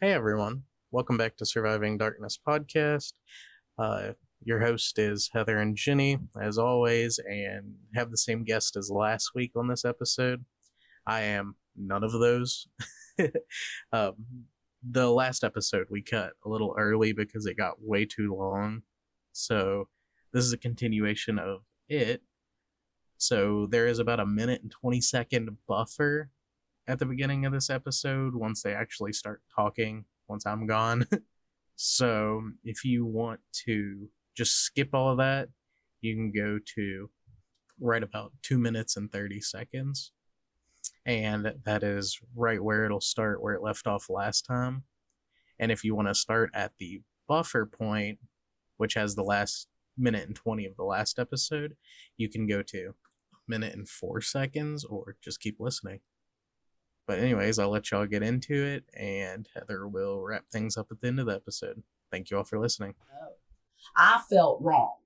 Hey everyone, welcome back to Surviving Darkness podcast. Your host is Heather and Jenny, as always, and have the same guest as last week on this episode. I am none of those. The last episode we cut a little early because it got way too long, so this is a continuation of it. So there is about a minute and 20-second buffer at the beginning of this episode once they actually start talking, once I'm gone. So if you want to just skip all of that, you can go to right about 2 minutes and 30 seconds. And that is right where it'll start where it left off last time. And if you want to start at the buffer point, which has the last minute and 20 of the last episode, you can go to minute and 4 seconds or just keep listening. But anyways, I'll let y'all get into it, and Heather will wrap things up at the end of the episode. Thank you all for listening. Oh. I felt wrong.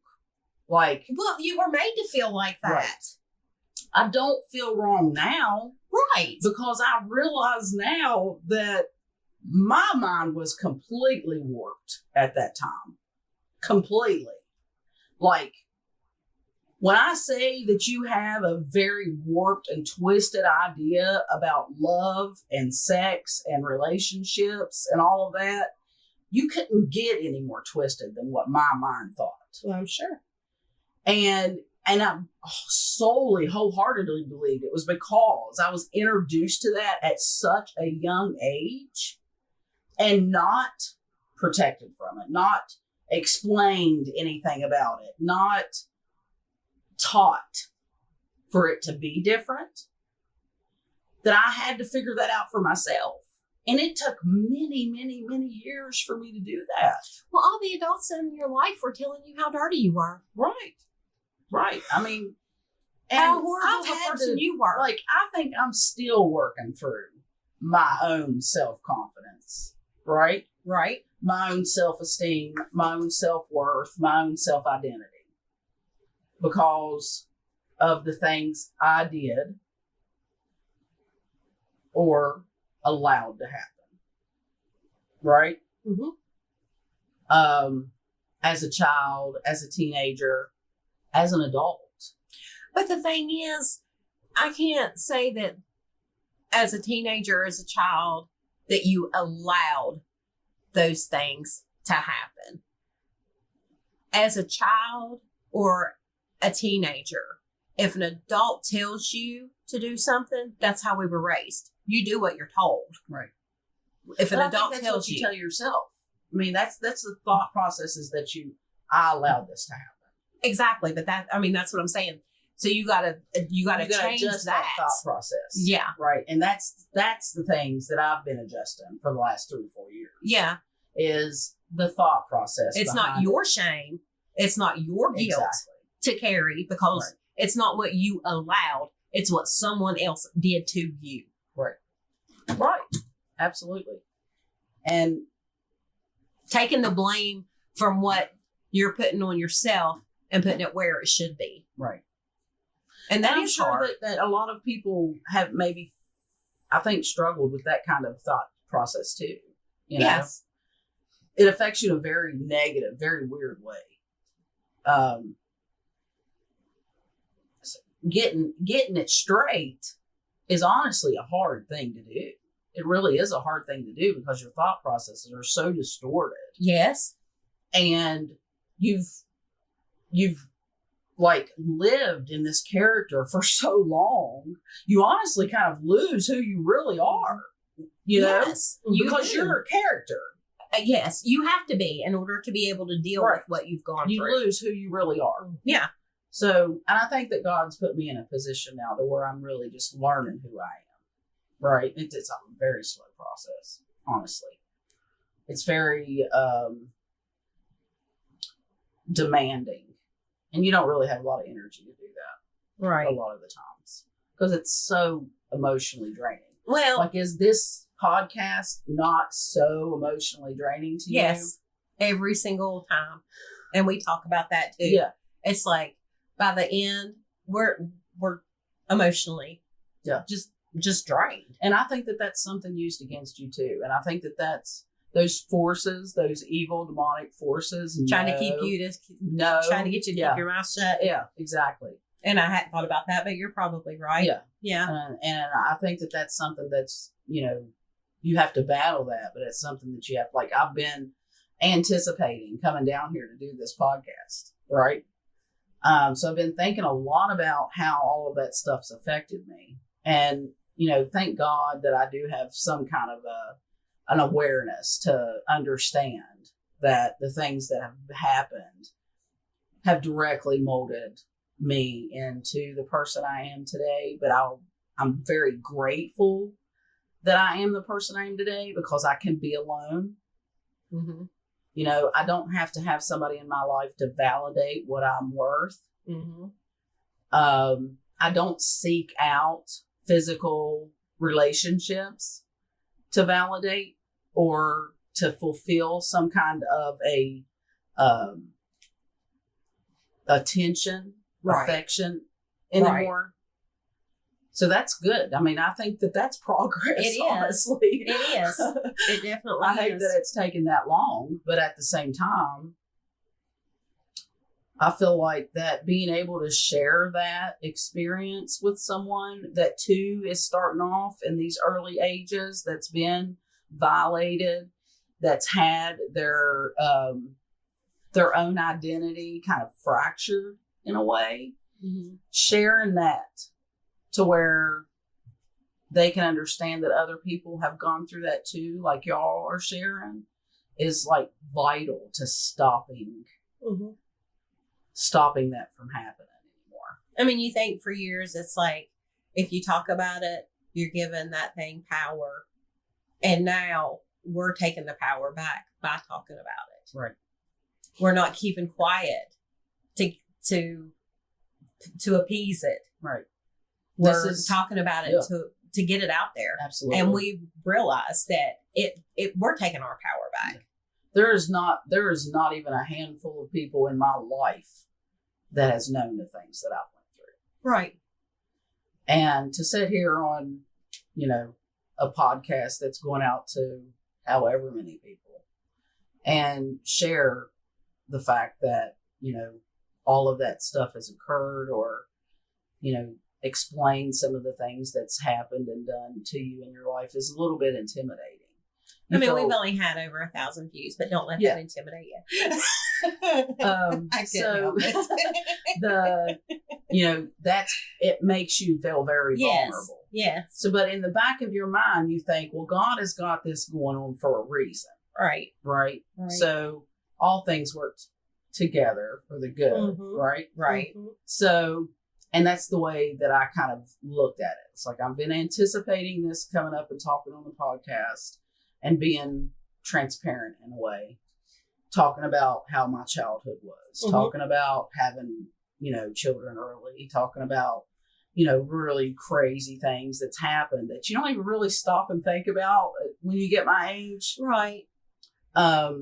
Well, you were made to feel like that. Right. I don't feel wrong now. Right. Because I realize now that my mind was completely warped at that time. Completely. Like, when I say that you have a very warped and twisted idea about love and sex and relationships and all of that, you couldn't get any more twisted than what my mind thought. Well, I'm sure. And I solely, wholeheartedly believed it was because I was introduced to that at such a young age and not protected from it, not explained anything about it, not taught for it to be different, that I had to figure that out for myself. And it took many, many, many years for me to do that. Well, all the adults in your life were telling you how dirty you were. Right. I mean, and how horrible of a person you were. Like, I think I'm still working through my own self-confidence, right? Right. My own self-esteem, my own self-worth, my own self-identity. Because of the things I did or allowed to happen. Right? Mm-hmm. As a child, as a teenager, as an adult. But the thing is, I can't say that as a teenager, as a child, that you allowed those things to happen. As a child or a teenager, if an adult tells you to do something, that's how we were raised. You do what you're told. Right. If an but adult that's tells what you you, tell yourself. I mean, that's the thought processes that I allowed this to happen. Exactly, but that's what I'm saying. So you gotta change adjust that thought process. Yeah. Right. And that's the things that I've been adjusting for the last 3 or 4 years. Yeah. Is the thought process. It's not your shame. It's not your guilt to carry because it's not what you allowed. It's what someone else did to you. Right. Absolutely. And taking the blame from what you're putting on yourself and putting it where it should be. Right. And that I'm is sure hard. that a lot of people have maybe, I think, struggled with that kind of thought process too. You know? Yes. It affects you in a very negative, very weird way. Getting it straight is honestly a hard thing to do. It really is a hard thing to do because your thought processes are so distorted. Yes. And you've like lived in this character for so long, you honestly kind of lose who you really are. You know? Yes, because you're a character. Yes, you have to be in order to be able to deal with what you've gone you through. You lose who you really are. Yeah. So, and I think that God's put me in a position now to where I'm really just learning who I am. Right? It's a very slow process, honestly. It's very demanding. And you don't really have a lot of energy to do that. Right. A lot of the times. Because it's so emotionally draining. Well, like, is this podcast not so emotionally draining to you? Yes. Every single time. And we talk about that too. Yeah. It's like by the end, we're emotionally just just drained. And I think that that's something used against you too. And I think that that's those forces, those evil demonic forces, Trying to keep you trying to get you to keep your mouth shut. Yeah, exactly. And I hadn't thought about that, but you're probably right. Yeah. And I think that that's something that's, you have to battle that, but it's something that you have, like, I've been anticipating coming down here to do this podcast, right? So I've been thinking a lot about how all of that stuff's affected me. And, thank God that I do have some kind of an awareness to understand that the things that have happened have directly molded me into the person I am today. But I'm very grateful that I am the person I am today because I can be alone. Mm-hmm. I don't have to have somebody in my life to validate what I'm worth. Mm-hmm. I don't seek out physical relationships to validate or to fulfill some kind of a attention, affection anymore. Right. So that's good. I mean, I think that that's progress. It is. Honestly. It is. It definitely I is. hate that it's taken that long, but at the same time, I feel like that being able to share that experience with someone that too is starting off in these early ages, that's been violated, that's had their own identity kind of fractured in a way, sharing that to where they can understand that other people have gone through that too, like y'all are sharing, is like vital to stopping that from happening anymore. I mean, you think for years it's like, if you talk about it, you're giving that thing power. And now we're taking the power back by talking about it. Right. We're not keeping quiet to appease it. Right. We're talking about it to get it out there. Absolutely. And we realize that we're taking our power back. There is not even a handful of people in my life that has known the things that I've went through. Right. And to sit here on, a podcast that's going out to however many people and share the fact that, all of that stuff has occurred, or, explain some of the things that's happened and done to you in your life is a little bit intimidating. We've only had over 1,000 views, but don't let that intimidate you. I couldn't help it. It makes you feel very vulnerable. Yes. So, but in the back of your mind, you think, well, God has got this going on for a reason. Right. Right. So all things work together for the good. Right. Right. So, and that's the way that I kind of looked at it. It's like, I've been anticipating this coming up and talking on the podcast and being transparent in a way, talking about how my childhood was, talking about having, children early, talking about, really crazy things that's happened that you don't even really stop and think about when you get my age. Right. I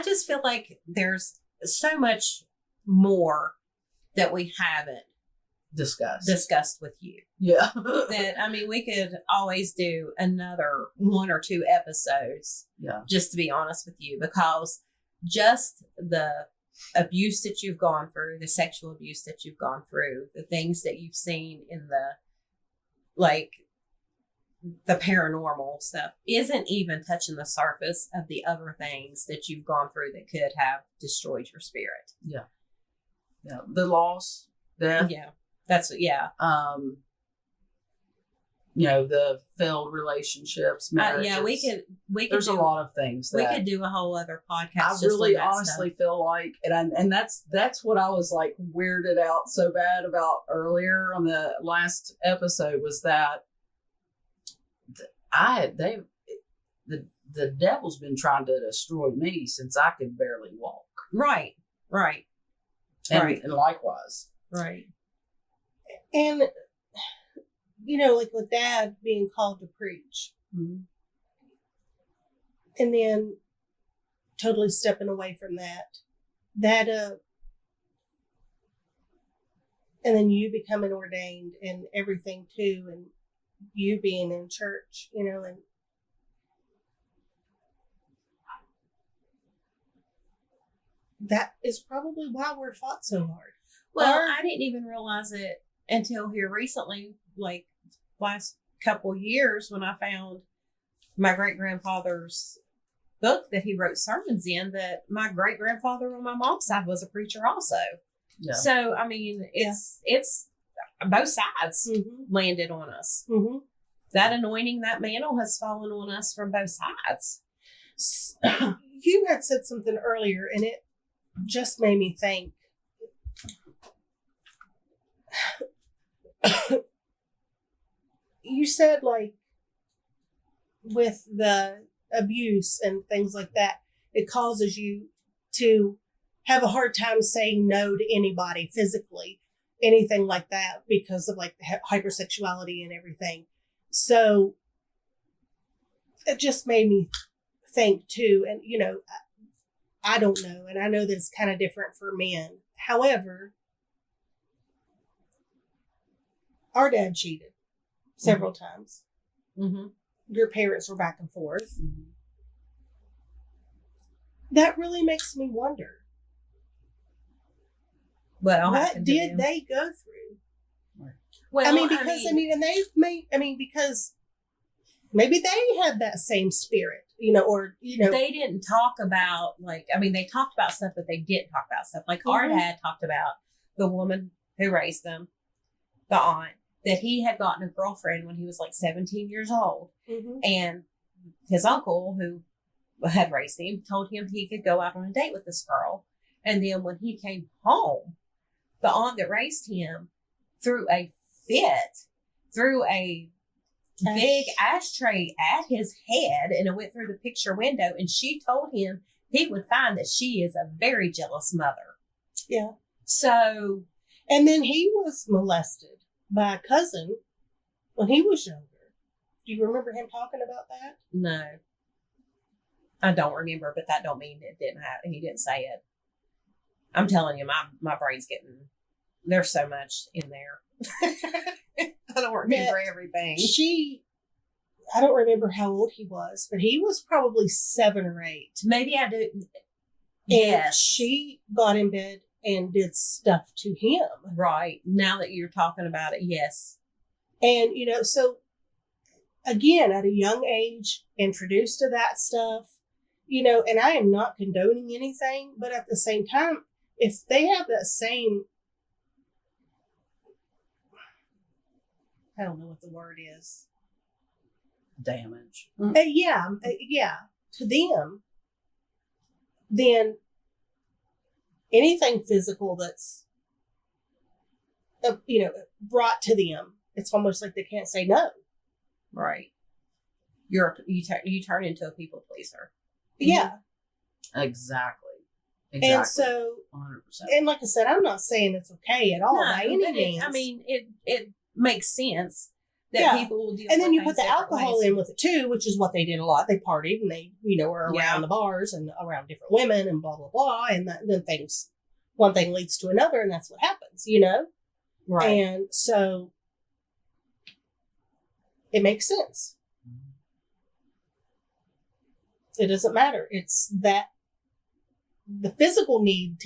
just feel like there's so much more that we haven't discussed with you. Yeah. That, we could always do another 1 or 2 episodes. Yeah. Just to be honest with you, because just the abuse that you've gone through, the sexual abuse that you've gone through, the things that you've seen in the paranormal stuff isn't even touching the surface of the other things that you've gone through that could have destroyed your spirit. Yeah. Yeah. The loss, death. Yeah. That's, yeah. The failed relationships, marriages. Yeah, we could. There's a lot of things that we could do a whole other podcast. I really honestly feel like, and that's what I was like weirded out so bad about earlier on the last episode, was that the devil's been trying to destroy me since I could barely walk. Right. And likewise. Right. And, like with Dad being called to preach, and then totally stepping away from that, and then you becoming ordained and everything too. you being in church, you know, and that is probably why we're fought so hard. Well, Or- I didn't even realize it until here recently, like last couple years, when I found my great grandfather's book that he wrote sermons in. That my great grandfather on my mom's side was a preacher also. Yeah. So I mean, it's both sides landed on us. Mm-hmm. That anointing, that mantle has fallen on us from both sides. You had said something earlier, and it just made me think. You said, like, with the abuse and things like that, it causes you to have a hard time saying no to anybody physically, anything like that, because of like the hypersexuality and everything. So it just made me think too. And, you know, I don't know. And I know that it's kind of different for men. However, our dad cheated several times. Mm-hmm. Your parents were back and forth. That really makes me wonder. What Did they go through? Well, I mean, because and they've made. I mean, because maybe they had that same spirit, you know, or you know, they didn't talk about they talked about stuff, but they didn't talk about stuff. Like our dad talked about the woman who raised them, the aunt, that he had gotten a girlfriend when he was like 17 years old, and his uncle who had raised him told him he could go out on a date with this girl, and then when he came home, the aunt that raised him threw a fit, threw a big ashtray at his head, and it went through the picture window, and she told him he would find that she is a very jealous mother. Yeah. So, and then he was molested by a cousin when he was younger. Do you remember him talking about that? No. I don't remember, but that don't mean it didn't happen. He didn't say it. I'm telling you, my brain's there's so much in there. I don't remember everything. I don't remember how old he was, but he was probably 7 or 8. Maybe I do. And yes. She got in bed and did stuff to him. Right. Now that you're talking about it, yes. And, you know, so again, at a young age, introduced to that stuff, you know, and I am not condoning anything, but at the same time, if they have that same, I don't know what the word is. Damage. Yeah, to them, then anything physical that's, you know, brought to them, it's almost like they can't say no. Right. You turn into a people pleaser. Yeah. Exactly. And so, 100%. and like I said, I'm not saying it's okay at all by any means. I mean, it makes sense that people will deal with. And then you things put the different alcohol ways. in with it too, which is what they did a lot. They partied and they, you know, were around the bars and around different women and blah, blah, blah. And then one thing leads to another, and that's what happens, you know? Right. And so it makes sense. It doesn't matter. It's that the physical need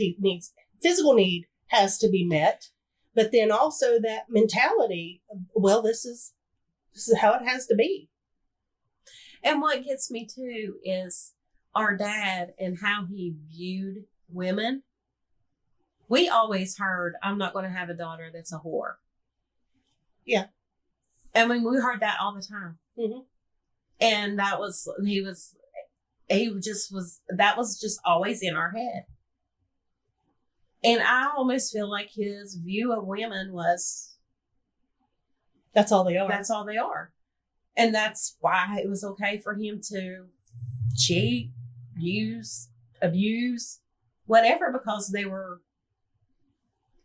has to be met, but then also that mentality of, well, this is how it has to be. And what gets me too is our dad and how he viewed women. We always heard, I'm not going to have a daughter that's a whore. Yeah. I mean, we heard that all the time. Mm-hmm. And that was just always in our head. And I almost feel like his view of women was, that's all they are. that's all they are. And that's why it was okay for him to cheat, use, abuse, whatever, because they were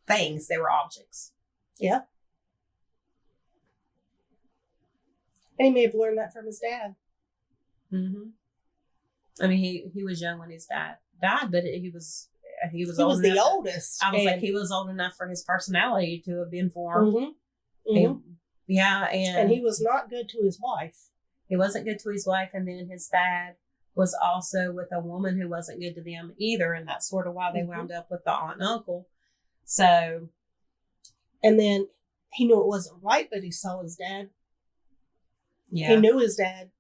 things, they were objects. Yeah. And he may have learned that from his dad. Mm-hmm. I mean, he was young when his dad died, but he was He was old the enough. oldest. I was like, he was old enough for his personality to have been formed. Mm-hmm. Mm-hmm. Yeah, And he was not good to his wife. he wasn't good to his wife, and then his dad was also with a woman who wasn't good to them either, and that's sort of why they wound up with the aunt and uncle. So, And then he knew it wasn't right, but he saw his dad. yeah, He knew his dad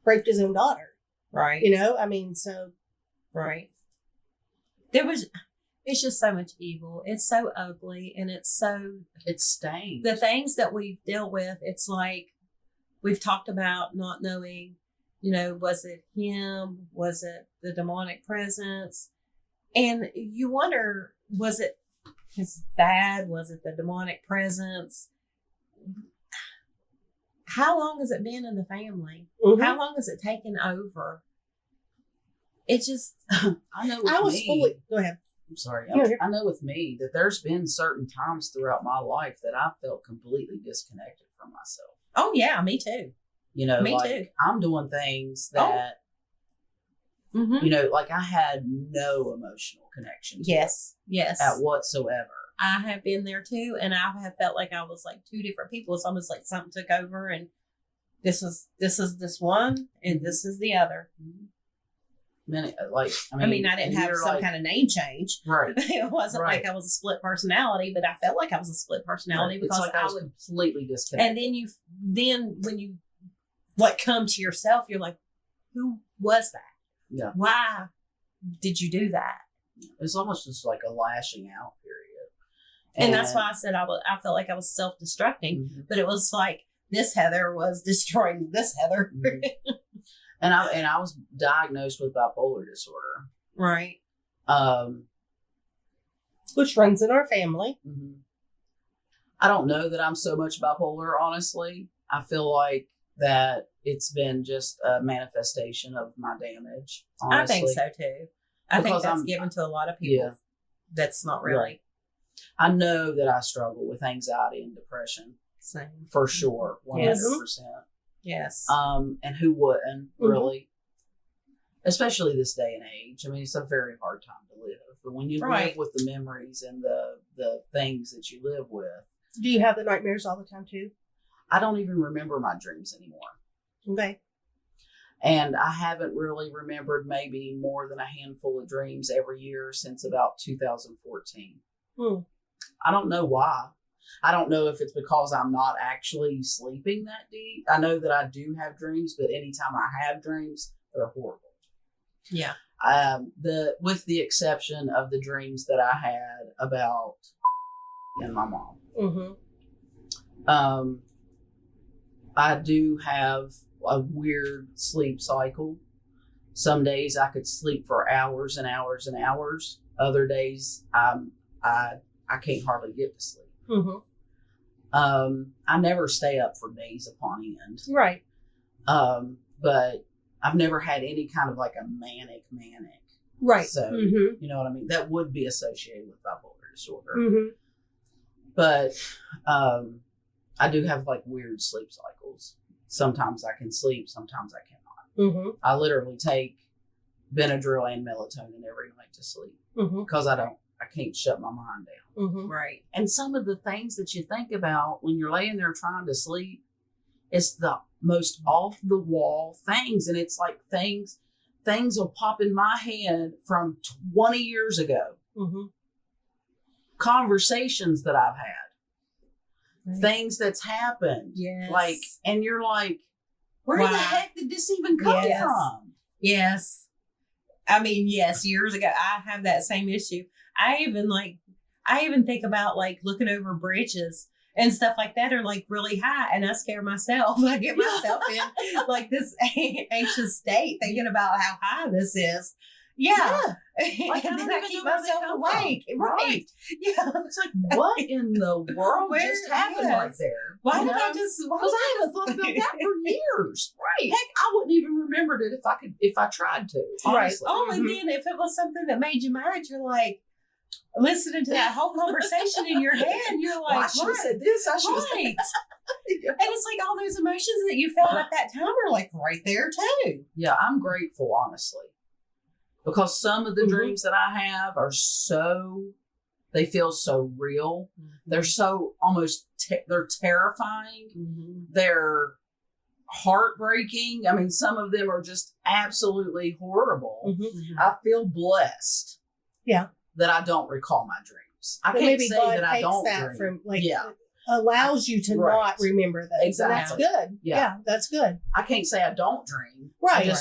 raped his own daughter. right, You know, I mean, so right. It's just so much evil. It's so ugly, and it's stained. the things that we've dealt with. It's like we've talked about not knowing, was it him? Was it the demonic presence? And you wonder, was it his dad? Was it the demonic presence? How long has it been in the family? mhm. How long has it taken over? It just, I know with I was me, fully. Go ahead. I'm sorry. No, you're- I know with me that there's been certain times throughout my life that I felt completely disconnected from myself. oh yeah, me too. You know, Me like too. I'm doing things that, Mm-hmm. you know, like I had no emotional connection to Yes, yes. it at whatsoever. I have been there too, and I have felt like I was like two different people. It's almost like something took over, and this is this one, and this is the other. I mean, I didn't have some kind of name change. right. It wasn't Right. like I was a split personality, but I felt like I was a split personality It's because like I was would. completely disconnected. And then when you like come to yourself, you're like, who was that? Yeah. Why did you do that? It's almost just like a lashing out period. And that's why I said I felt like I was self-destructing, Mhm. but it was like this Heather was destroying this Heather. Mhm. And I was diagnosed with bipolar disorder. Right. Which runs in our family. Mhm. I don't know that I'm so much bipolar, honestly. I feel like that it's been just a manifestation of my damage. Honestly. I think so too. I think Because that's I'm- given to a lot of people. Yeah. That's not really Right. I know that I struggle with anxiety and depression same. for sure, 100%. Yes. And who wouldn't Mhm. really? Especially this day and age. I mean, it's a very hard time to live. But when you Right. live with the memories and the things that you live with, Do you have the nightmares all the time too? I don't even remember my dreams anymore. Okay. And I haven't really remembered maybe more than a handful of dreams every year since about 2014. Hmm. I don't know why. I don't know if it's because I'm not actually sleeping that deep. I know that I do have dreams, but anytime I have dreams, they're horrible. Yeah. With the exception of the dreams that I had about and my mom. Mm-hmm. I do have a weird sleep cycle. Some days I could sleep for hours and hours and hours. Other days I can't hardly get to sleep. Mm-hmm. I never stay up for days upon end. Right. But I've never had any kind of like a manic. Right. So, Mm-hmm. you know what I mean? That would be associated with bipolar disorder. Mm-hmm. But I do have like weird sleep cycles. Sometimes I can sleep, sometimes I cannot. Mm-hmm. I literally take Benadryl and melatonin every night to sleep Mm-hmm. because I can't shut my mind down. Mm-hmm. Right. And some of the things that you think about when you're laying there trying to sleep, it's the most off the wall things. And it's like things will pop in my head from 20 years ago. Mm-hmm. Conversations that I've had, Right. things that's happened. Yes. Like, and you're like, where Wow. the heck did this even come Yes. from? Yes. I mean, yes, years ago, I have that same issue. I even think about like looking over bridges and stuff like that are like really high, and I scare myself. I get myself in like this anxious state thinking about how high this is. Yeah. Like, I And don't then I even keep know where they myself come awake. from. Right. Right. Yeah. It's like, what in the world Where- just happened yes. right there? Why You did I know? just? Because I haven't thought about that for years. Right. Heck, I wouldn't even remembered it if I tried to. Right. Honestly. Oh, and Mhm. then if it was something that made you mad, you're like listening to that whole conversation in your head. You're Well, I like, should have what? said this. I should have said Right. that. And it's like all those emotions that you felt at that time are like right there too. Yeah, I'm grateful, honestly, because some of the Mhm. dreams that I have are so They feel so real. They're so almost, they're terrifying. They're heartbreaking. I mean, some of them are just absolutely horrible. I feel blessed. Yeah. That I don't recall my dreams. I But can't maybe say God that I takes don't that dream. from, like, yeah. allows you to Right. not remember those. Exactly. And that's good. Yeah. Yeah, that's good. I can't say I don't dream. Right.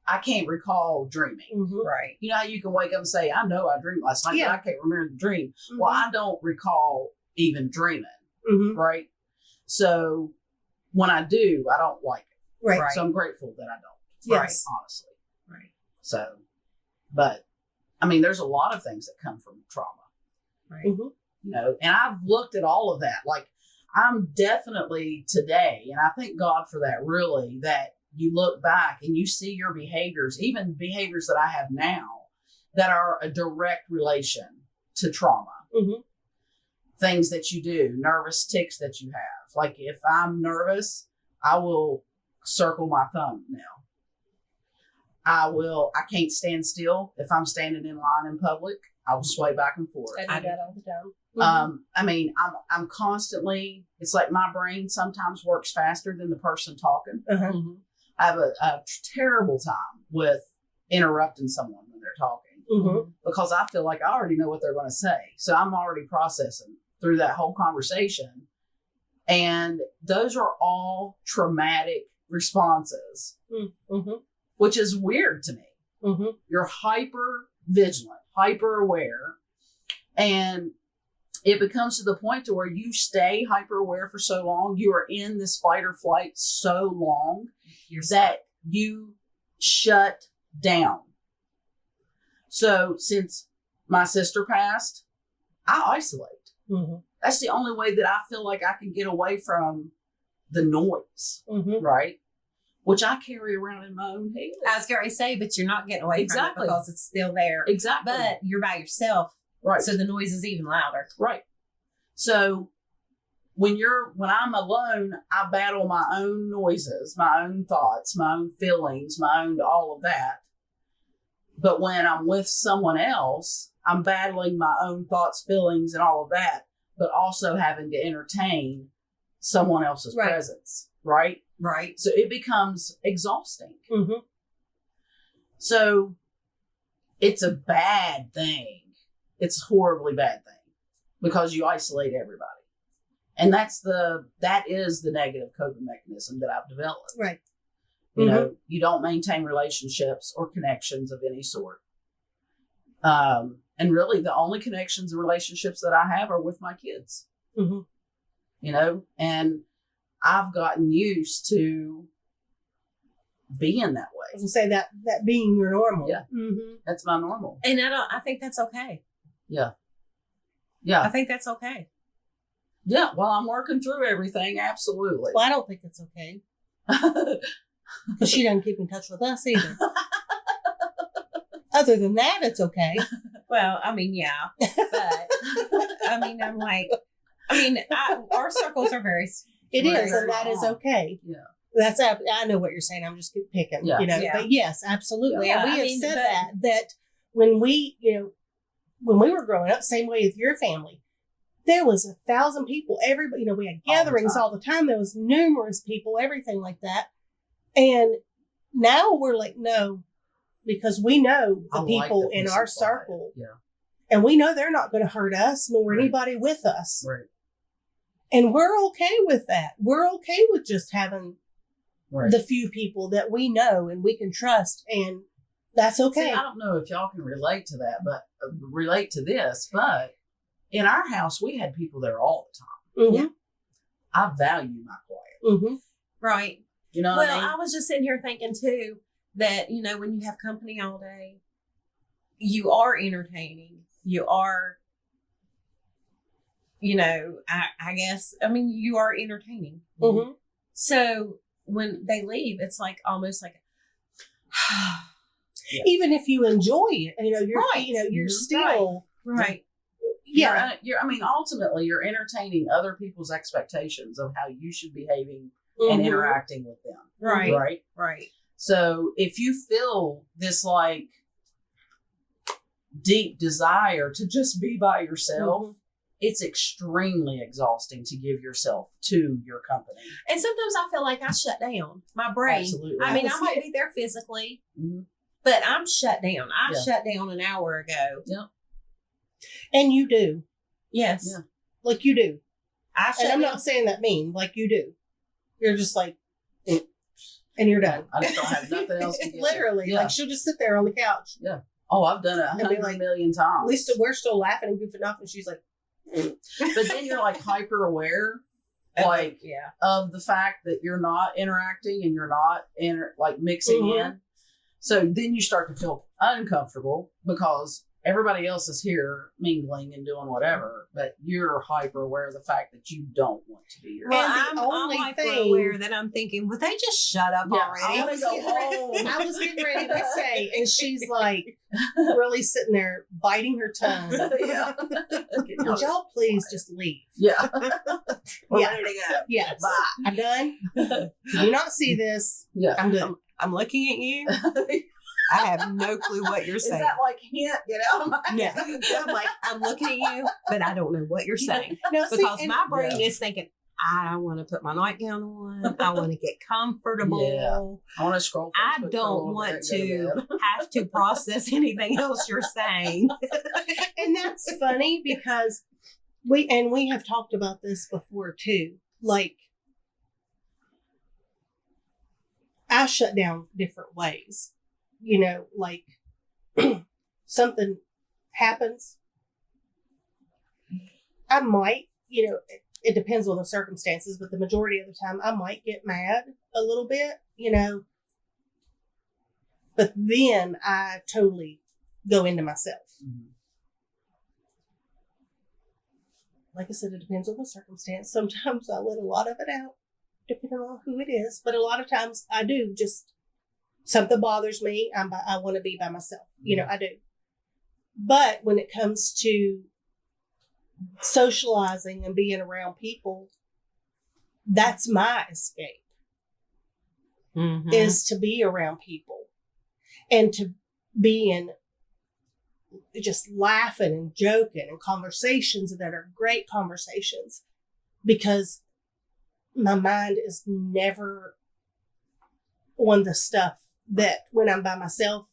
I can't recall dreaming. Right. You know how you can wake up and say, I know I dreamed last night, Yeah. but I can't remember the dream. Well, I don't recall even dreaming. Right. So when I do, I don't like it. Right. So I'm grateful that I don't. Yes. Right, honestly. Right. So, but I mean, there's a lot of things that come from trauma. Right. You know, and I've looked at all of that. Like, I'm definitely today, and I thank God for that, really, that you look back and you see your behaviors, even behaviors that I have now, that are a direct relation to trauma. Things that you do, nervous tics that you have. Like, if I'm nervous, I will circle my thumb now. I can't stand still. If I'm standing in line in public, I will sway back and forth. I do that all the time. I mean, I'm constantly, it's like my brain sometimes works faster than the person talking. I have a terrible time with interrupting someone when they're talking because I feel like I already know what they're going to say. So I'm already processing through that whole conversation. And those are all traumatic responses, which is weird to me. You're hyper vigilant, hyper aware, and it becomes to the point to where you stay hyper aware for so long, you are in this fight or flight so long that you shut down. So since my sister passed, I isolate. That's the only way that I feel like I can get away from the noise, right? Which I carry around in my own head. I was going to say, but you're not getting away from it because it's still there. Exactly. But you're by yourself. Right. So the noise is even louder. Right. So when I'm alone, I battle my own noises, my own thoughts, my own feelings, my own all of that. But when I'm with someone else, I'm battling my own thoughts, feelings, and all of that, but also having to entertain someone else's presence. Right. Right. So it becomes exhausting. So it's a bad thing. It's a horribly bad thing because you isolate everybody. And that is the negative coping mechanism that I've developed. Right. You know, you don't maintain relationships or connections of any sort. And really the only connections and relationships that I have are with my kids. You know, and I've gotten used to being that way. I was gonna say that being your normal. Yeah. That's my normal. And I think that's okay. Yeah. I think that's okay. Yeah. Well, I'm working through everything. Absolutely. Well, I don't think it's okay because she doesn't keep in touch with us either. Other than that, it's okay. Well, I mean, yeah, but I mean, I'm like, our circles are very. It very is, and that is okay. Yeah. That's I know what you're saying. I'm just picking, Yeah. you know. Yeah. But yes, absolutely. Yeah, And we I have mean, said but- that when we were growing up, same way with your family, there was 1,000 people. Everybody, we had All the gatherings time. all the time. There was numerous people, everything like that. And now we're like, no, because we know the I like people the in peace our and quiet. circle, Yeah. and we know they're not going to hurt us nor Right. anybody with us. Right. And we're okay with that. We're okay with just having Right. the few people that we know and we can trust, and that's okay. See, I don't know if y'all can relate to that, but relate to this. But in our house, we had people there all the time. Mhm. I value my quiet. Mhm. Right. You know Well, what I mean? I was just sitting here thinking too that, when you have company all day, you are entertaining. You are, I guess, you are entertaining. Mhm. So when they leave, it's like almost like, Even if you enjoy it, you're Right. you're Mhm. still right. yeah. Ultimately, you're entertaining other people's expectations of how you should be behaving Mhm. and interacting with them. Right. Right. Right. So if you feel this like deep desire to just be by yourself, Mhm. it's extremely exhausting to give yourself to your company. And sometimes I feel like I shut down my brain. Absolutely. I mean, I might be there physically, Mhm. but I'm shut down. I Yeah. shut down an hour ago. And you do. Yes. Yeah. Like you do. I And shut I'm down. not saying that mean. Like you do. You're just like, and you're done. I just don't have nothing else to give. Literally. Yeah. Like she'll just sit there on the couch. Oh, I've done it And be 100 like, million At times. least we're still laughing and goofing off, and she's like, But then you're like hyper aware, like yeah. of the fact that you're not interacting and you're not like mixing Mhm. in. So then you start to feel uncomfortable because everybody else is here mingling and doing whatever, but you're hyper aware of the fact that you don't want to be here. Well, And the I'm only hyper thing- aware that I'm thinking, would they just shut up Yeah, already? I wanna was go getting ready- home. I was getting ready to say, and she's like really sitting there biting her tongue. Yeah. Would y'all please just leave? Yeah. We're Yeah. ready to go. Yes. Bye. I'm done. Can you not see this? Yeah. I'm good. I'm looking at you. I have no clue what you're Is saying. that like hint? Get out of my No. I'm like, I'm looking at you, but I don't know what you're saying. No, see, Because and- my brain Yeah. is thinking, I want to put my nightgown on. I want to get comfortable. Yeah. I want to scroll. I Facebook for a don't little want bit and go to bed. have to process anything else you're saying. and that's funny because we have talked about this before too. Like I shut down different ways. You know, like something happens. I might, it depends on the circumstances, but the majority of the time I might get mad a little bit, but then I totally go into myself. Mhm. Like I said, it depends on the circumstance. Sometimes I let a lot of it out, depending on who it is. But a lot of times I do just something bothers me. I want to be by myself. I do. But when it comes to socializing and being around people, that's my escape. Mm-hmm. Is to be around people and to be in just laughing and joking and conversations that are great conversations, because my mind is never on the stuff that when I'm by myself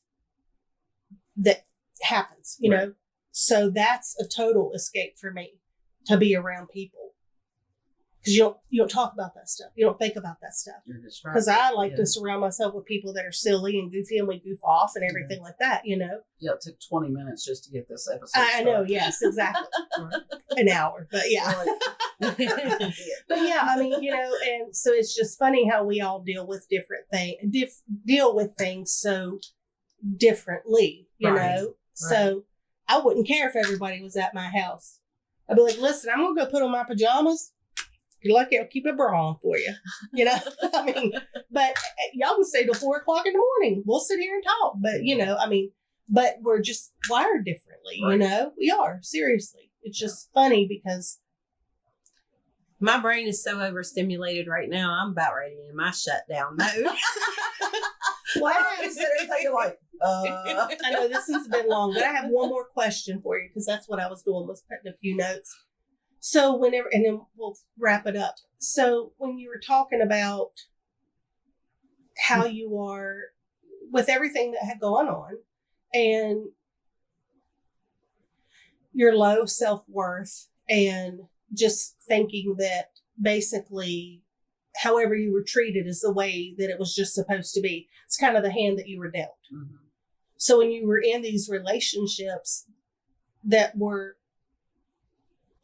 that happens, Right. So that's a total escape for me, to be around people. Because you don't talk about that stuff. You don't think about that stuff. You're distracted. Because I like Yeah. to surround myself with people that are silly and goofy, and we goof off and everything like that, Yeah, it took 20 minutes just to get this episode I know, started. yes, exactly. An hour, but yeah. But yeah, I mean, and so it's just funny how we all deal with different things, deal with things so differently, Right, So I wouldn't care if everybody was at my house. I'd be like, listen, I'm going to go put on my pajamas. If you're lucky, I'll keep a bra on for you. I mean, but y'all can stay till 4:00 in the morning. We'll sit here and talk. But, but we're just wired differently, Right. We are, seriously. It's just funny because My brain is so overstimulated right now. I'm about ready in my shutdown mode. Why are you sitting there thinking like, I know this has been long, but I have one more question for you, because that's what I was doing, was putting a few notes. So and then we'll wrap it up. So when you were talking about how you are with everything that had gone on and your low self-worth and just thinking that basically however you were treated is the way that it was just supposed to be. It's kind of the hand that you were dealt. Mhm. So when you were in these relationships that were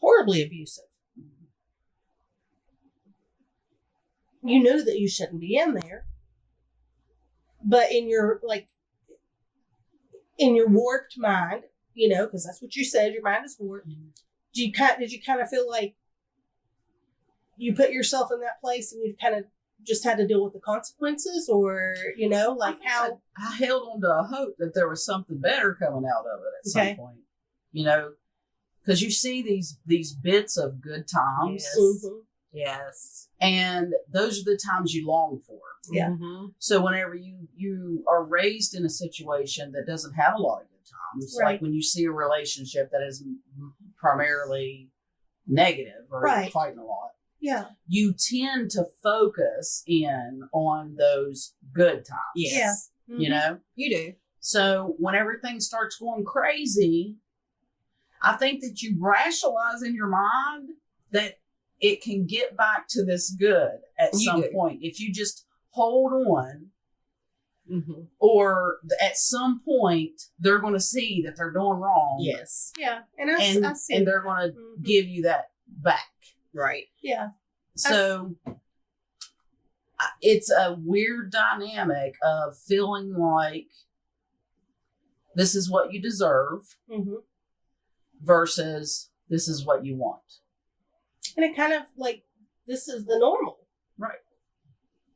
horribly abusive, you knew that you shouldn't be in there, but in your warped mind, because that's what you said, your mind is warped. Did you kind of feel like you put yourself in that place and you kind of just had to deal with the consequences, or like how? I held on to a hope that there was something better coming out of it at Okay. some point, because you see these bits of good times, Yes. Mhm. Yes. and those are the times you long for. Yeah. Mhm. So whenever you are raised in a situation that doesn't have a lot of good times, Right. like when you see a relationship that is primarily negative or Right. fighting a lot, Yeah. you tend to focus in on those good times. Yes. Mhm. You know? You do. So when everything starts going crazy, I think that you rationalize in your mind that it can get back to this good at You some do. point. If you just hold on, Mm-hmm. or at some point they're going to see that they're doing wrong. Yes. Yeah. And I And, see. and they're going to Mhm. give you that back. Right. Yeah. So it's a weird dynamic of feeling like this is what you deserve Mm-hmm. versus this is what you want. And it kind of like, this is the normal. Right.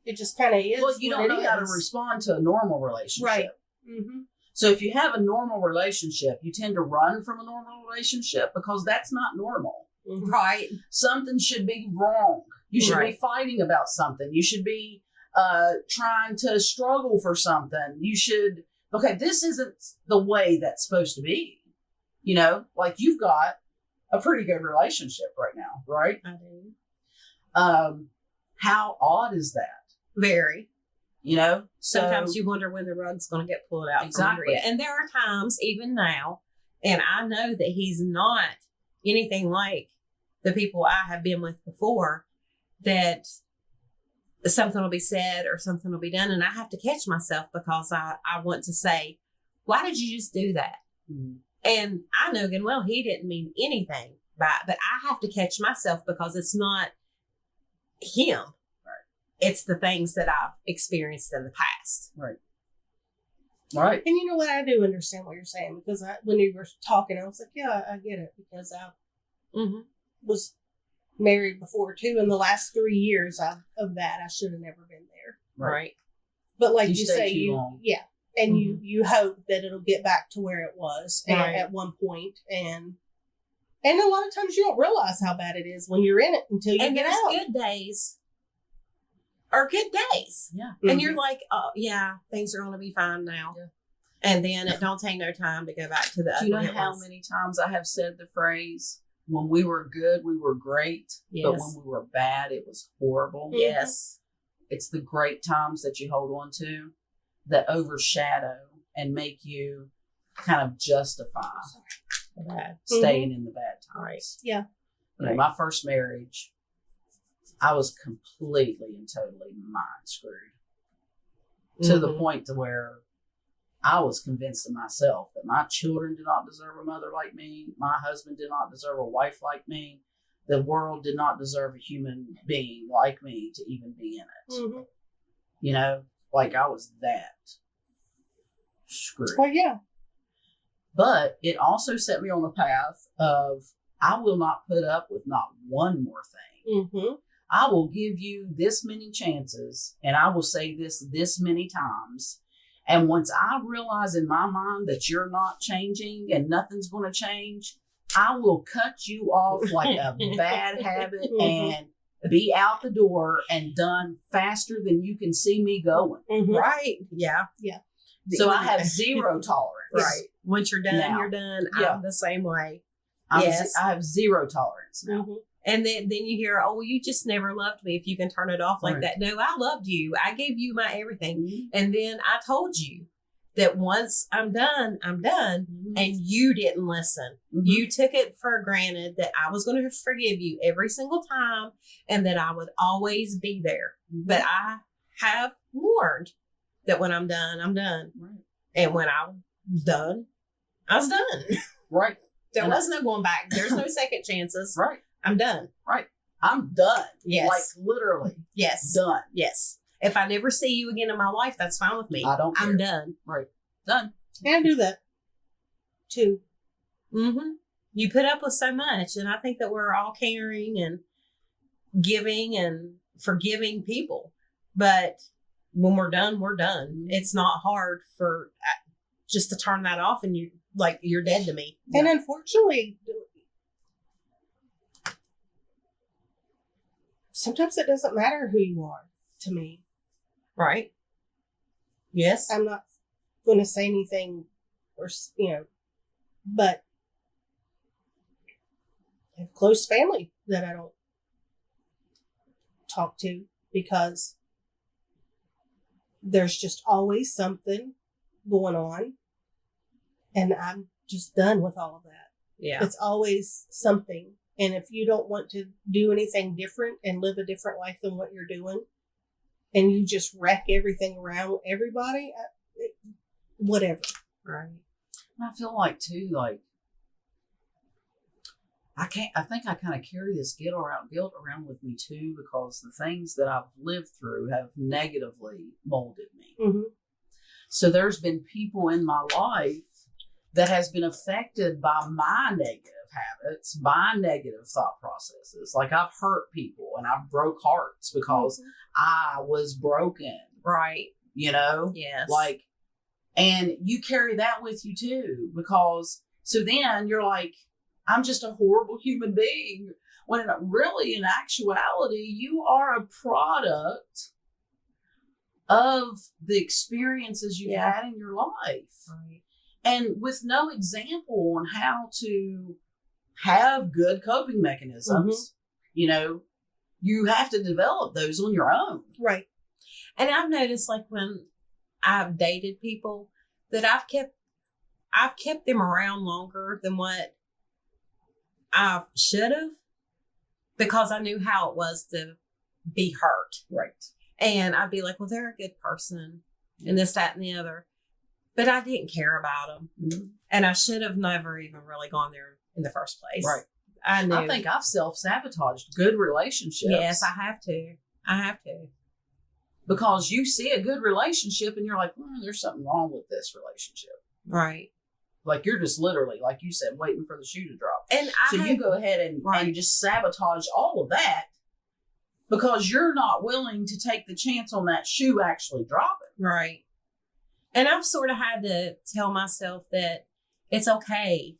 It just kind of is. Well, you don't what know it how to is. respond to a normal relationship. Right. Mm-hmm. So if you have a normal relationship, you tend to run from a normal relationship because that's not normal. Mm-hmm. Right. Something should be wrong. You should be Right. fighting about something. You should be trying to struggle for something. You should, okay, this isn't the way that's supposed to be. You know, like you've got a pretty good relationship right now, right? I do. How odd is that? Very. You know, Sometimes you wonder when the rug's going to get pulled out Exactly. from under you. And there are times, even now, and I know that he's not anything like the people I have been with before, that something will be said or something will be done, and I have to catch myself because I want to say, why did you just do that? Mhm. And I know good well he didn't mean anything by it, but I have to catch myself because it's not him. Right. It's the things that I've experienced in the past. Right. And you know what? I do understand what you're saying because when you were talking, I was like, yeah, I get it because I Mm-hmm. was married before too. In the last 3 years of that, I should have never been there. Right. But like You you stayed say, too long. yeah, and Mhm. you hope that it'll get back to where it was Right. at one point, and a lot of times you don't realize how bad it is when you're in it until you And get there's out. good days or good days. Yeah. And you're like, oh, yeah, things are going to be fine now. Yeah. And then it don't take no time to go back to the Do you know ugly it how was. many times I have said the phrase, when we were good, we were great, but Yes. when we were bad, it was horrible? Yes. It's the great times that you hold on to that overshadow and make you kind of justify Bad. staying in the bad Right. times. Yeah. You know, my first marriage, I was completely and totally mind screwed to the Mhm. point to where I was convinced of myself that my children did not deserve a mother like me. My husband did not deserve a wife like me. The world did not deserve a human being like me to even be in it. Mhm. You know, like I was that screwed. Well, yeah. But it also set me on the path of I will not put up with not one more thing. Mm-hmm. I will give you this many chances and I will say this many times. And once I realize in my mind that you're not changing and nothing's going to change, I will cut you off like a bad habit and be out the door and done faster than you can see me going. Mm-hmm. Right. Yeah. Yeah. So I have zero tolerance. Right. Once you're done, Now. you're done. Yeah. I'm the same way. I Yes. have zero tolerance now. Mm-hmm. And then you hear, oh, well, you just never loved me if you can turn it off like Right. that. No, I loved you. I gave you my everything. Mhm. And then I told you that once I'm done, I'm done. Mhm. And you didn't listen. Mhm. You took it for granted that I was going to forgive you every single time and that I would always be there. But I have warned that when I'm done, I'm done. Right. And when I was done, I was done. Right. There And was no going back. There's no second chances. Right. I'm done. I'm done. Yes. Like literally Yes. done. Yes. If I never see you again in my life, that's fine with me. I don't care. I'm done. Done. And I do that too. Mm-hmm. You put up with so much, and I think that we're all caring and giving and forgiving people. But when we're done, we're done. It's not hard for just to turn that off, and you're dead to me. And unfortunately, sometimes it doesn't matter who you are to me. Right? Yes. I'm not going to say anything or, but I have close family that I don't talk to because there's just always something going on, and I'm just done with all of that. Yeah. It's always something. And if you don't want to do anything different and live a different life than what you're doing, and you just wreck everything around everybody, whatever. Right. And I feel like too, like I think I kind of carry this guilt around with me too, because the things that I've lived through have negatively molded me. Mm-hmm. So there's been people in my life that has been affected by my negative habits, my negative thought processes. Like I've hurt people and I've broke hearts because I was broken. Right. Yes. Like, and you carry that with you too, because so then you're like, I'm just a horrible human being. When really, in actuality, you are a product of the experiences you've had in your life. Right. And with no example on how to have good coping mechanisms, you have to develop those on your own. Right. And I've noticed, like, when I've dated people, that I've kept them around longer than what I should have, because I knew how it was to be hurt. Right. And I'd be like, well, they're a good person and this, that, and the other. But I didn't care about them. Mm-hmm. And I should have never even really gone there in the first place. Right. I knew. I think I've self-sabotaged good relationships. Yes, I have to. Because you see a good relationship and you're like, there's something wrong with this relationship. Right. Like you're just literally, like you said, waiting for the shoe to drop. And you go ahead and just sabotage all of that because you're not willing to take the chance on that shoe actually dropping. Right. And I've sort of had to tell myself that it's okay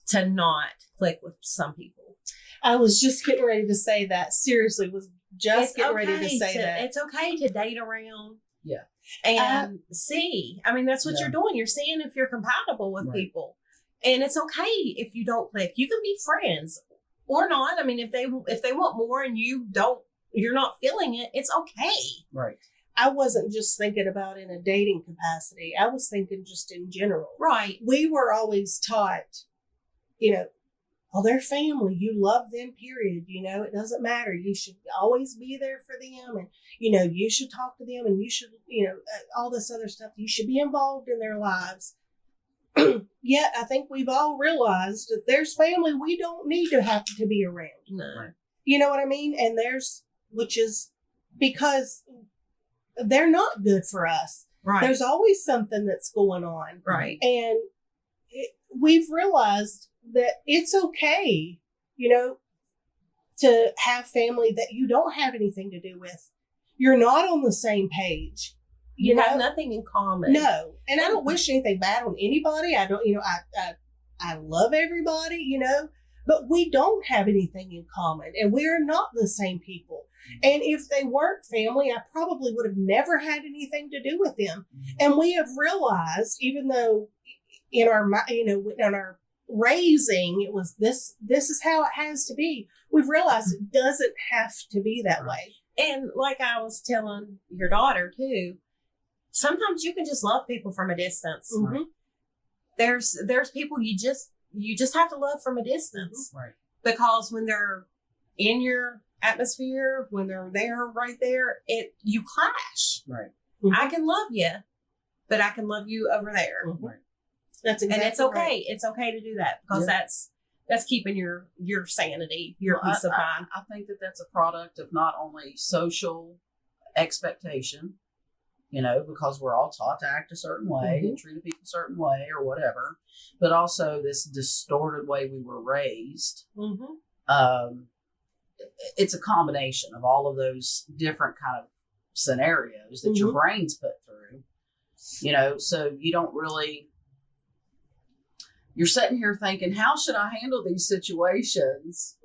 to not click with some people. I was just getting ready to say that. Seriously, was just It's getting ready to okay say that. It's okay to date around. Yeah. And see. I mean, that's what you're doing. You're seeing if you're compatible with people. And it's okay if you don't click. You can be friends or not. I mean, if they want more and you're not feeling it, it's okay. Right. I wasn't just thinking about in a dating capacity. I was thinking just in general. Right. We were always taught, they're family. You love them, period. It doesn't matter. You should always be there for them. And, you should talk to them and you should, all this other stuff. You should be involved in their lives. Yet I think we've all realized that there's family we don't need to have to be around. No. You know what I mean? And which is because they're not good for us. Right. There's always something that's going on. Right. And we've realized that it's okay, to have family that you don't have anything to do with. You're not on the same page. You have nothing in common. No. And I don't wish anything bad on anybody. I don't, I love everybody, but we don't have anything in common and we're not the same people. And if they weren't family, I probably would have never had anything to do with them. And we have realized, even though in our, in our raising, it was this is how it has to be. We've realized it doesn't have to be that way. And like I was telling your daughter too, sometimes you can just love people from a distance. Mm-hmm. There's people you just have to love from a distance. Right. Because when they're in your atmosphere, when they're there right there, you clash. Right. Mm-hmm. I can love you, but I can love you over there. Mm-hmm. Right. That's exactly and it's okay. Right. It's okay to do that because that's keeping your sanity, your peace of mind. I think that's a product of not only social expectation, because we're all taught to act a certain way and treat people a certain way or whatever, but also this distorted way we were raised. Mm-hmm. It's a combination of all of those different kind of scenarios that your brain's put through, so you don't really, you're sitting here thinking, how should I handle these situations,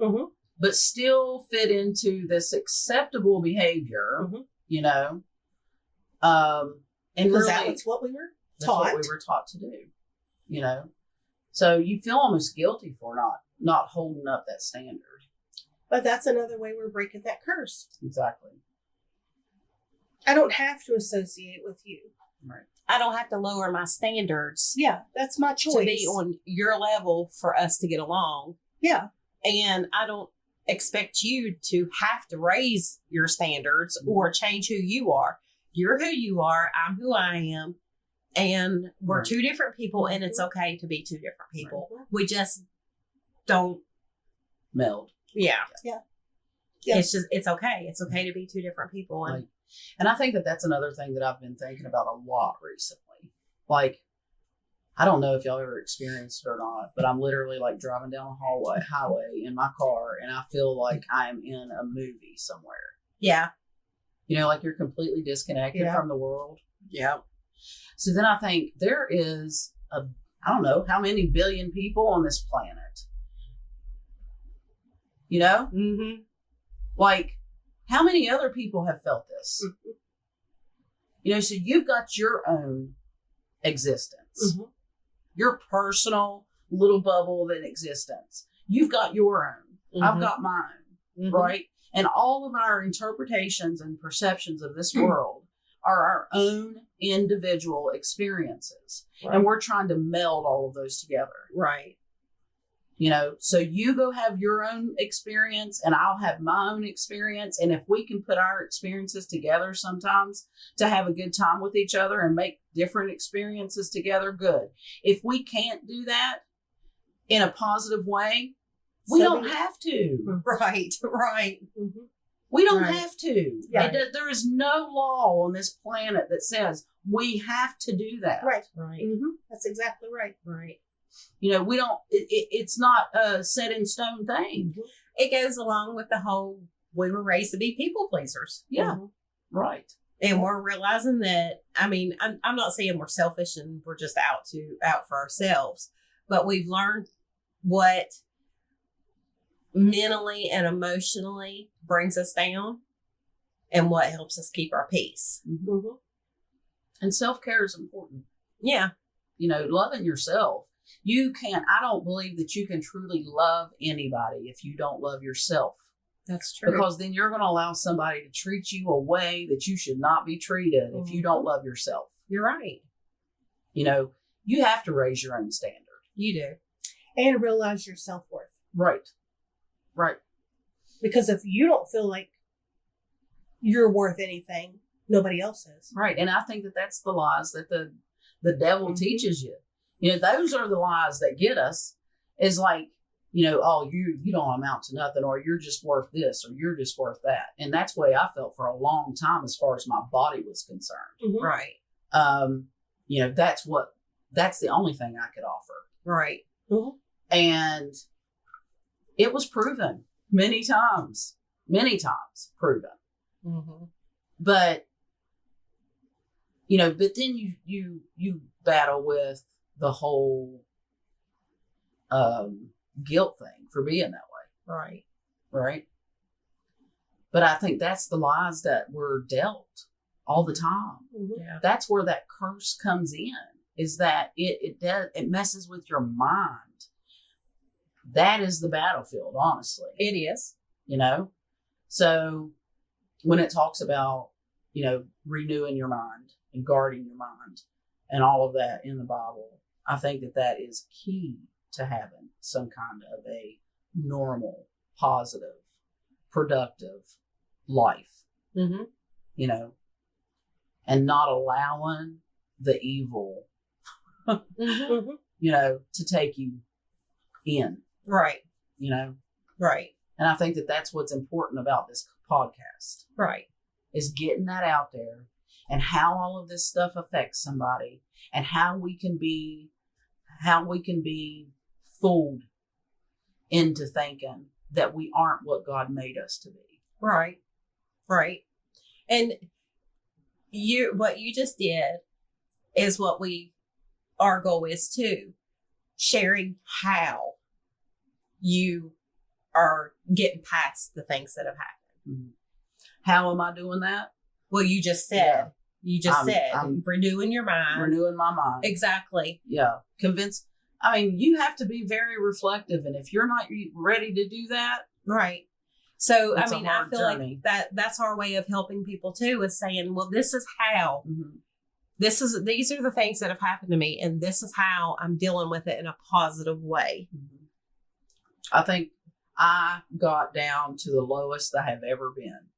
but still fit into this acceptable behavior, and because really, that's what we were that's taught. what we were taught to do, you know. So you feel almost guilty for not holding up that standard. But that's another way we're breaking that curse. Exactly. I don't have to associate with you. Right. I don't have to lower my standards Yeah, that's my choice. to be on your level for us to get along. Yeah. And I don't expect you to have to raise your standards or change who you are. You're who you are. I'm who I am. And we're Right. two different people, and it's okay to be two different people. Right. We just don't. Meld. Yeah. Yeah. It's okay. It's okay to be two different people. And Like, and I think that that's another thing that I've been thinking about a lot recently. Like, I don't know if y'all ever experienced it or not, but I'm literally like driving down a highway in my car, and I feel like I'm in a movie somewhere. yeah. You know, like you're completely disconnected Yeah. from the world. Yeah. So then I think there is I don't know how many billion people on this planet. You know? Mm-hmm. Like, how many other people have felt this? You know, so you've got your own existence, Mhm. your personal little bubble of an existence. You've got your own. I've got mine, Mm-hmm. right? And all of our interpretations and perceptions of this world are our own individual experiences. Right. And we're trying to meld all of those together. Right. You know, so you go have your own experience and I'll have my own experience. And if we can put our experiences together sometimes to have a good time with each other and make different experiences together, good. If we can't do that in a positive way, we So don't do- have to. Right. Right. Mhm. We don't Right. have to. Yeah. There is no law on this planet that says we have to do that. Right. Right. That's exactly right. Right. You know, we don't, it's not a set in stone thing. It goes along with the whole we were raised to be people pleasers. Yeah. Mhm. Right. And we're realizing that, I mean, I'm not saying we're selfish and we're just out for ourselves, but we've learned what mentally and emotionally brings us down and what helps us keep our peace. Mhm. And self-care is important. Yeah. You know, loving yourself. I don't believe that you can truly love anybody if you don't love yourself. That's true. Because then you're going to allow somebody to treat you a way that you should not be treated if you don't love yourself. You're right. You know, you have to raise your own standard. You do. And realize your self-worth. Right. Right. Because if you don't feel like you're worth anything, nobody else is. Right. And I think that that's the lies that the devil Mhm. teaches you. You know, those are the lies that get us, is like, you know, oh, you don't amount to nothing, or you're just worth this, or you're just worth that. And that's the way I felt for a long time as far as my body was concerned. Mhm. Right. You know, that's the only thing I could offer. Right. Mhm. And it was proven many times proven. Mm-hmm. But, you know, but then you battle with the whole guilt thing for being that way. Right. Right. But I think that's the lies that we're dealt all the time. Mhm. Yeah. That's where that curse comes in, is that it messes with your mind. That is the battlefield, honestly. It is. You know? So when it talks about, you know, renewing your mind and guarding your mind and all of that in the Bible, I think that that is key to having some kind of a normal, positive, productive life, Mm-hmm. you know, and not allowing the evil, Mm-hmm. Mhm. you know, to take you in, Right. you know. Right. And I think that that's what's important about this podcast, Right. is getting that out there and how all of this stuff affects somebody, and how we can be fooled into thinking that we aren't what God made us to be. Right. Right. And what you just did is what our goal is too. Sharing how you are getting past the things that have happened. How am I doing that? Well, you just said You just I'm- said I'm renewing your mind. renewing my mind. Exactly. Yeah. I mean, you have to be very reflective. And if you're not ready to do that, Right. So, It's I a mean, I hard feel journey. like that's our way of helping people too, is saying, well, this is how, mhm, these are the things that have happened to me, and this is how I'm dealing with it in a positive way. mhm. I think I got down to the lowest I have ever been.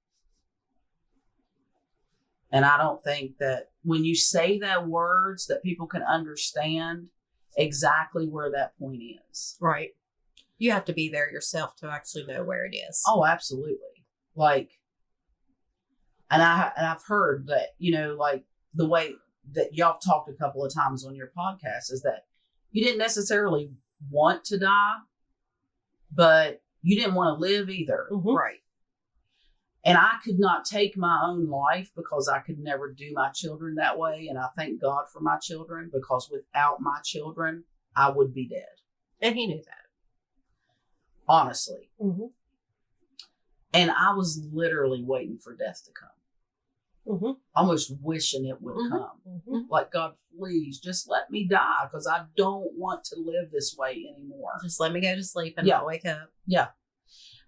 And I don't think that when you say that words that people can understand exactly where that point is. Right. You have to be there yourself to actually know where it is. Oh, absolutely. Like, and I've heard that, like the way that y'all have talked a couple of times on your podcast is that you didn't necessarily want to die, but you didn't want to live either. Mhm. Right. And I could not take my own life because I could never do my children that way. And I thank God for my children, because without my children, I would be dead. And he knew that. Honestly. Mhm. And I was literally waiting for death to come. Mhm. Almost wishing it would Mhm. come. Mhm. Like, God, please just let me die, because I don't want to live this way anymore. Just let me go to sleep and Yeah. I'll wake up. Yeah.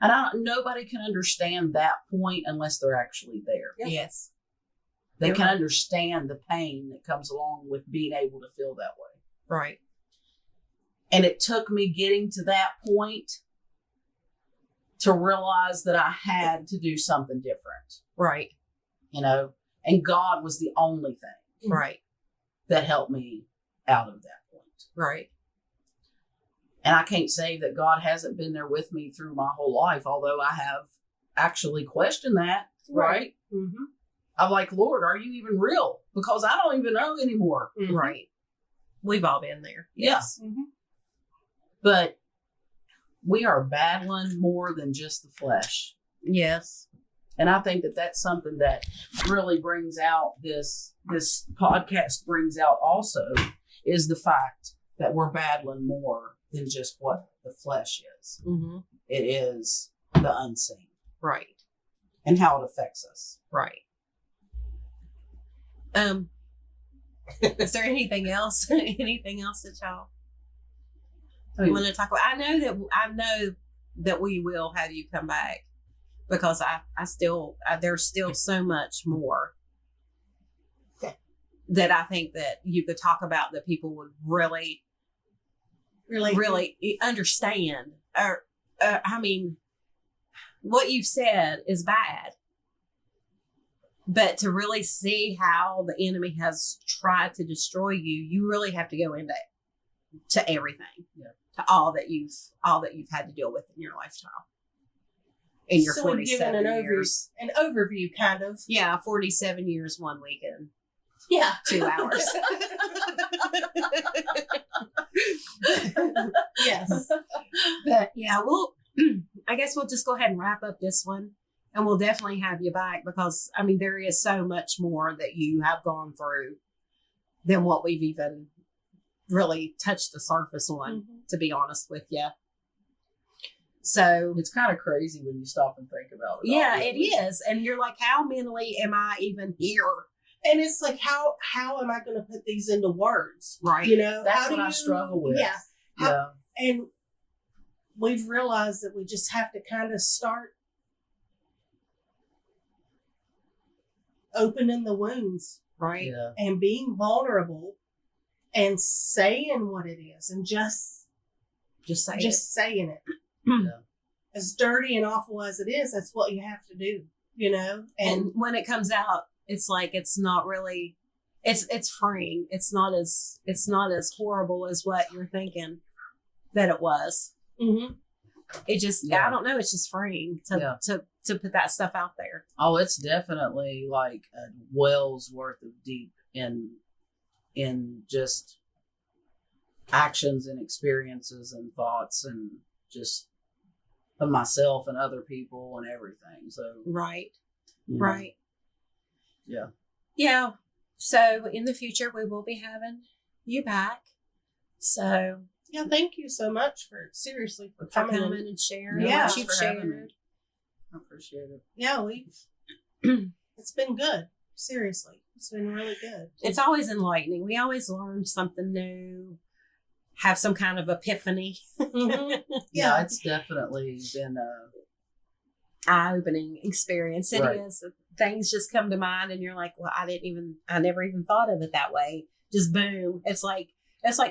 And nobody can understand that point unless they're actually there. Yeah. Yes. They You're can right. understand the pain that comes along with being able to feel that way. Right. And it took me getting to that point to realize that I had to do something different, Right. and God was the only thing Right. that helped me out of that point. Right. And I can't say that God hasn't been there with me through my whole life, although I have actually questioned that, right? Mhm. I'm like, Lord, are you even real? Because I don't even know anymore. Mhm. Right. We've all been there. Yeah. Yes. Mhm. But we are battling more than just the flesh. Yes. And I think that that's something that really brings out this podcast brings out also, is the fact that we're battling more than just what the flesh is. Mm-hmm. It is the unseen Right. and how it affects us. Right. Is there anything else? Anything else that y'all want to talk about? I know that we will have you come back, because I still there's still so much more that I think that you could talk about that people would really understand. Or I mean, what you've said is bad, but to really see how the enemy has tried to destroy you, you really have to go into everything, to all that you've had to deal with in your lifetime. In your So we've given 47 years. an overview, kind of. Yeah, 47 years, 1 weekend, Yeah. 2 hours. Yes. But yeah, I guess we'll just go ahead and wrap up this one, and we'll definitely have you back, because I mean, there is so much more that you have gone through than what we've even really touched the surface on, Mhm. to be honest with you. So It's kind of crazy when you stop and think about it. yeah, all, it really. is. And you're like, how mentally am I even here? And it's like, how am I going to put these into words? Right. You know, That's how do what I you struggle with. Yeah. Yeah. And we've realized that we just have to kind of start opening the wounds Right. Yeah. and being vulnerable and saying what it is, and just saying it. Yeah. As dirty and awful as it is, that's what you have to do, And when it comes out, it's like, it's not really, it's freeing. It's not as horrible as what you're thinking that it was. Mhm. It just, Yeah. I don't know. It's just freeing to put that stuff out there. Oh, it's definitely like a well's worth of deep in just actions and experiences and thoughts, and just of myself and other people and everything. So Right. you know, Right. Yeah. Yeah. So in the future, we will be having you back. So Yeah, thank you so much for for coming. coming and sharing Yeah. what you've Thanks for having me. shared. I appreciate it. Yeah, it's been good. Seriously. It's been really good. It's always enlightening. We always learn something new, have some kind of epiphany. Mhm. Yeah, it's definitely been Eye-opening experience. It Right. is. Things just come to mind and you're like, well, I never even thought of it that way. Just boom. It's like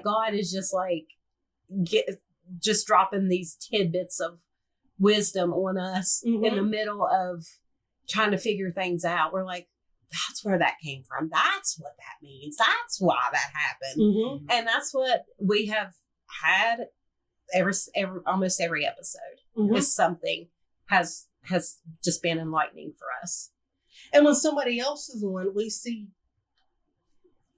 God is just like just dropping these tidbits of wisdom on us in the middle of trying to figure things out. We're like, that's where that came from. That's what that means. That's why that happened. Mhm. And that's what we have had almost every episode. Mhm. Is something has just been enlightening for us. And when somebody else is on, we see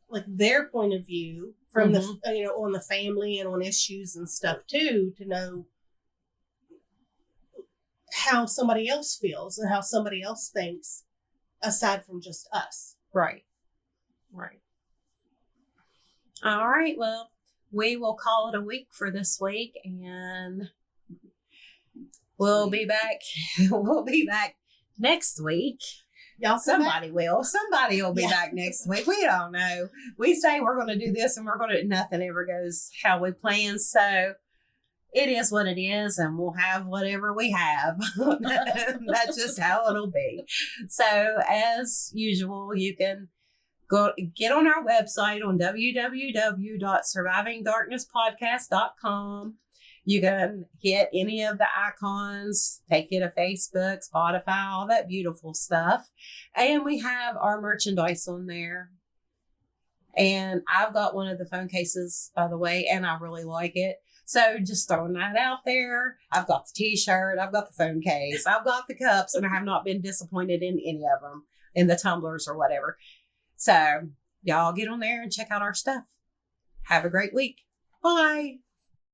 like their point of view from the on the family and on issues and stuff too, to know how somebody else feels and how somebody else thinks aside from just us. Right. All right. Well, we will call it a week for this week, and we'll be back. We'll be back next week. Y'all come back? Somebody will be back next week. We don't know. We say we're going to do this and nothing ever goes how we plan. So it is what it is, and we'll have whatever we have. That's just how it'll be. So as usual, you can go get on our website on www.survivingdarknesspodcast.com. You can hit any of the icons, take you to Facebook, Spotify, all that beautiful stuff. And we have our merchandise on there. And I've got one of the phone cases, by the way, and I really like it. So just throwing that out there. I've got the t-shirt, I've got the phone case, I've got the cups, and I have not been disappointed in any of them, in the tumblers or whatever. So y'all get on there and check out our stuff. Have a great week. Bye.